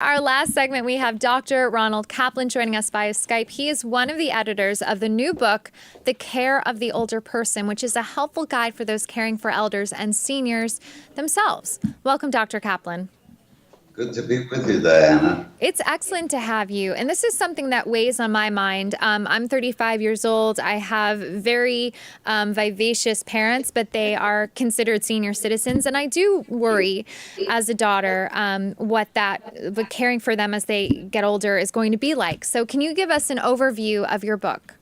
Our last segment, we have Dr. Ronald Caplan joining us via Skype. He is one of the editors of the new book, The Care of the Older Person, which is a helpful guide for those caring for elders and seniors themselves. Welcome, Dr. Caplan. Good to be with you, Diana. It's excellent to have you. And this is something that weighs on my mind. I'm 35 years old. I have very vivacious parents, but they are considered senior citizens. And I do worry as a daughter what caring for them as they get older is going to be like. So can you give us an overview of your book?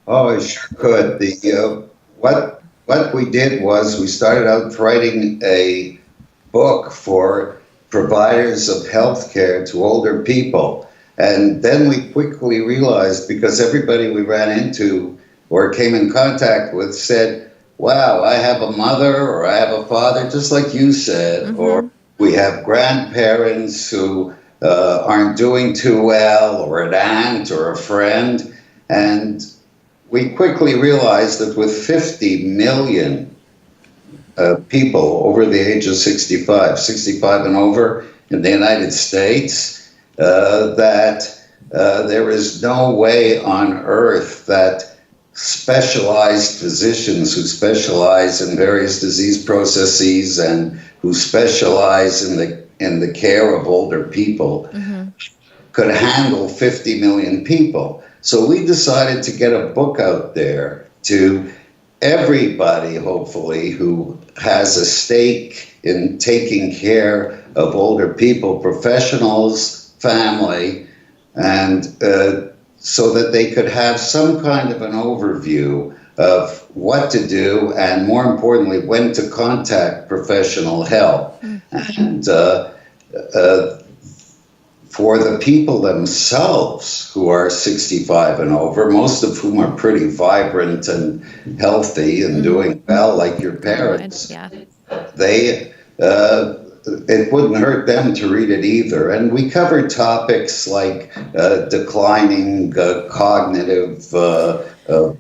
Oh, I sure could. What we did was we started out writing a book for providers of healthcare to older people. And then we quickly realized, because everybody we ran into or came in contact with said, wow, I have a mother or I have a father, just like you said, or we have grandparents who aren't doing too well, or an aunt or a friend. And we quickly realized that with 50 million people over the age of 65 and over in the United States, that there is no way on earth that specialized physicians who specialize in various disease processes and who specialize in the care of older people could handle 50 million people. So we decided to get a book out there to everybody, hopefully, who has a stake in taking care of older people, professionals, family, and so that they could have some kind of an overview of what to do, and more importantly, when to contact professional help. And for the people themselves who are 65 and over, most of whom are pretty vibrant and healthy and doing well, like your parents, they it wouldn't hurt them to read it either. And we covered topics like declining cognitive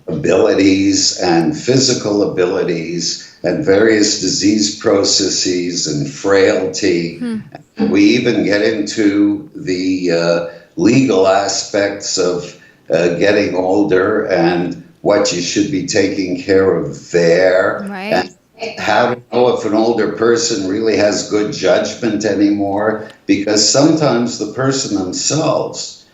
abilities and physical abilities and various disease processes and frailty. We even get into the legal aspects of getting older and what you should be taking care of there. Right. And how to know if an older person really has good judgment anymore, because sometimes the person themselves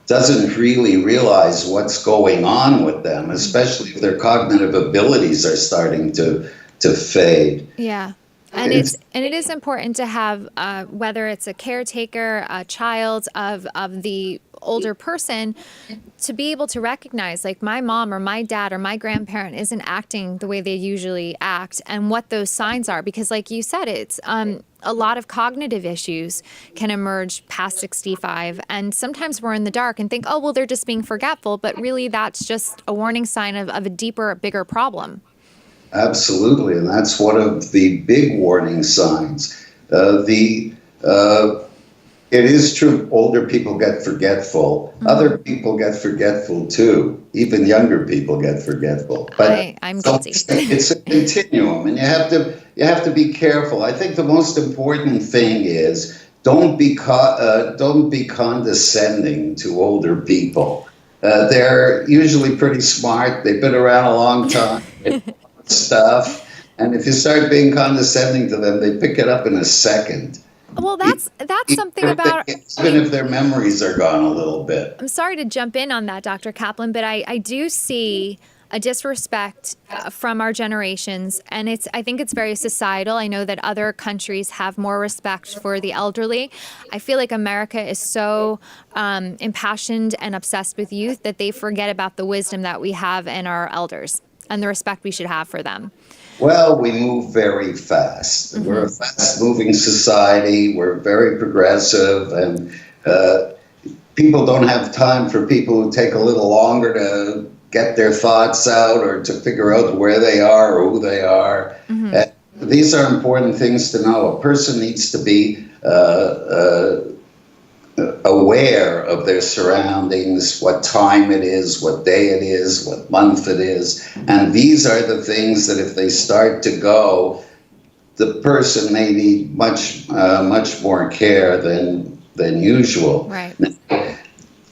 doesn't really realize what's going on with them, especially if their cognitive abilities are starting to fade. Yeah. And it is important to have, whether it's a caretaker, a child of the older person, to be able to recognize, like, my mom or my dad or my grandparent isn't acting the way they usually act, and what those signs are. Because like you said, it's a lot of cognitive issues can emerge past 65. And sometimes we're in the dark and think, oh, well, they're just being forgetful. But really, that's just a warning sign of a deeper, bigger problem. Absolutely, and that's one of the big warning signs. It is true, older people get forgetful. Other people get forgetful too. Even younger people get forgetful. But I'm guilty. It's a continuum, and you have to be careful. I think the most important thing is don't be condescending to older people. They're usually pretty smart. They've been around a long time. Stuff, and if you start being condescending to them, they pick it up in a second. Well, that's something about, even if their memories are gone a little bit. I'm sorry to jump in on that, Dr. Caplan, but I do see a disrespect from our generations, and I think it's very societal. I know that other countries have more respect for the elderly. I feel like America is so impassioned and obsessed with youth that they forget about the wisdom that we have in our elders and the respect we should have for them. Well, we move very fast. We're a fast-moving society. We're very progressive, and people don't have time for people who take a little longer to get their thoughts out or to figure out where they are or who they are. These are important things to know. A person needs to be aware of their surroundings, what time it is, what day it is, what month it is. And these are the things that if they start to go, the person may need much more care than usual. Right.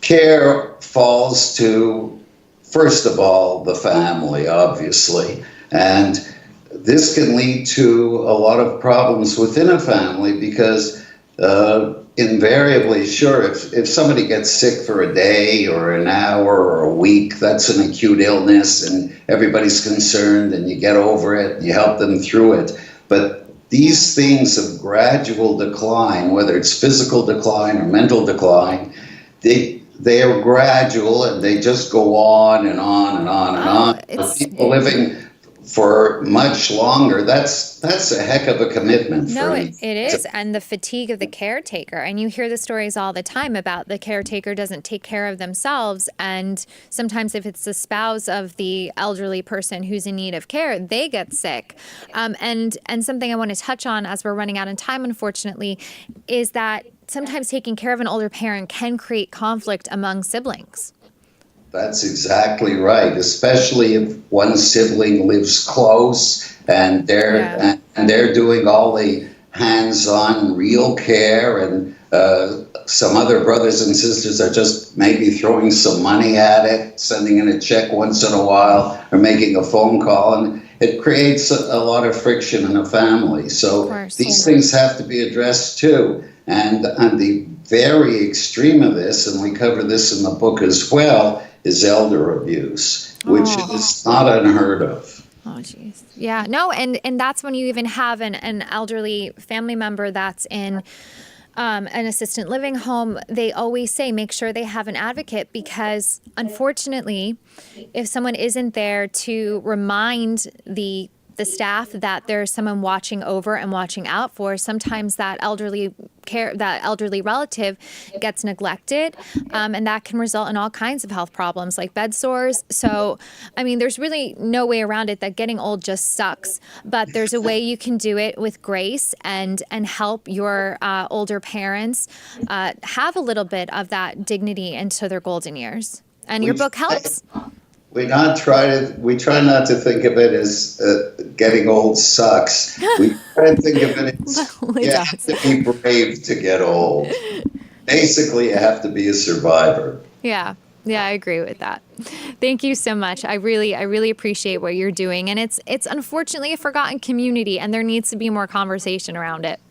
Care falls to, first of all, the family, obviously, and this can lead to a lot of problems within a family because invariably, sure, if somebody gets sick for a day or an hour or a week, that's an acute illness and everybody's concerned and you get over it and you help them through it. But these things of gradual decline, whether it's physical decline or mental decline, they are gradual and they just go on and on and on and on. For people living for much longer, that's a heck of a commitment. No, it is. And the fatigue of the caretaker. And you hear the stories all the time about the caretaker doesn't take care of themselves. And sometimes if it's the spouse of the elderly person who's in need of care, they get sick. And something I want to touch on as we're running out of time, unfortunately, is that sometimes taking care of an older parent can create conflict among siblings. That's exactly right, especially if one sibling lives close and they're doing all the hands-on real care, and some other brothers and sisters are just maybe throwing some money at it, sending in a check once in a while, or making a phone call, and it creates a lot of friction in a family. So these things have to be addressed too. And the very extreme of this, and we cover this in the book as well, is elder abuse, which is not unheard of. Oh, geez. Yeah, no, and that's when you even have an elderly family member that's in an assisted living home. They always say make sure they have an advocate, because unfortunately, if someone isn't there to remind the staff that there's someone watching over and watching out for, sometimes that elderly relative gets neglected, and that can result in all kinds of health problems like bed sores. So, I mean, there's really no way around it that getting old just sucks, but there's a way you can do it with grace and help your older parents have a little bit of that dignity into their golden years. And your book helps. We try not to think of it as getting old sucks. We try to think of it as you have to be brave to get old. Basically, you have to be a survivor. Yeah, I agree with that. Thank you so much. I really appreciate what you're doing, and it's unfortunately a forgotten community, and there needs to be more conversation around it.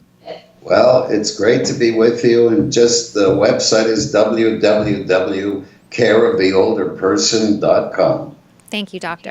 Well, it's great to be with you, and just the website is www.careoftheolderperson.com. Thank you, Doctor.